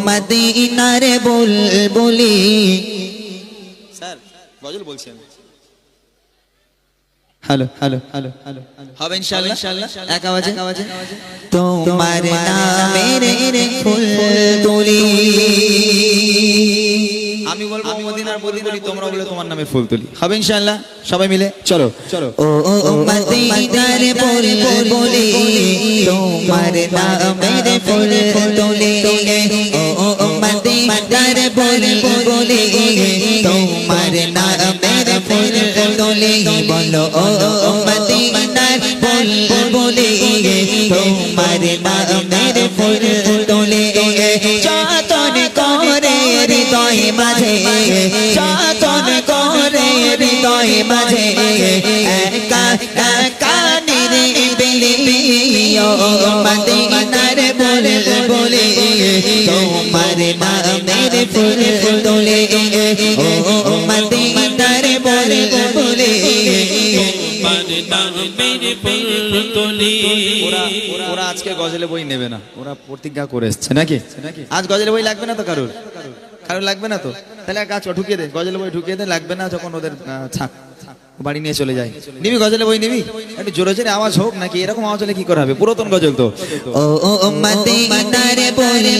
মদিনার বুলবুলি। স্যার গজল বলছেন। হ্যালো হ্যালো হ্যালো হ্যালো হবে ইনশাআল্লাহ এক আওয়াজে। তোমার নামের ফুল তুলি। আমি বলবো মদিনার বুলবুলি, তোমরা বলে তোমার নামে ফুল তুলি। হবে ইনশাআল্লাহ, সবাই মিলে চলো চলো। ও মদিনার বুলবুলি, তোমার নামের ফুল তুলি। ও মদিনার বুলবুলি, তোমার নামের ফুল তুলি। বলো ও মদিনার বুলবুলি, তোমার নামের ফুল তুলি। যতন করে হৃদয় মাঝে, যতন করে হৃদয় মাঝে, একা একা নিরিবিলি। ও মদিনার বুলবুলি, তোমার নামের ফুল তুলি। ও মদিনার বুলবুলি। ওরা আজকে গজলে বই নেবে না, ওরা প্রতিজ্ঞা করে এসছে নাকি? আজ গজলে বই লাগবে না তো কারোর? কারোর লাগবে না তো? তাহলে এক কাজ কর, ঢুকিয়ে দে, গজলে বই ঢুকিয়ে দে। লাগবে না যখন ওদের থাক, বাড়ি নিয়ে চলে যায়। নিবি গজলে বই নিবি? একটু জোরে জোরে আওয়াজ হোক নাকি? এরকম আওয়াজ হলে কি করে হবে? পুরাতন গজল তো। ও মদিনার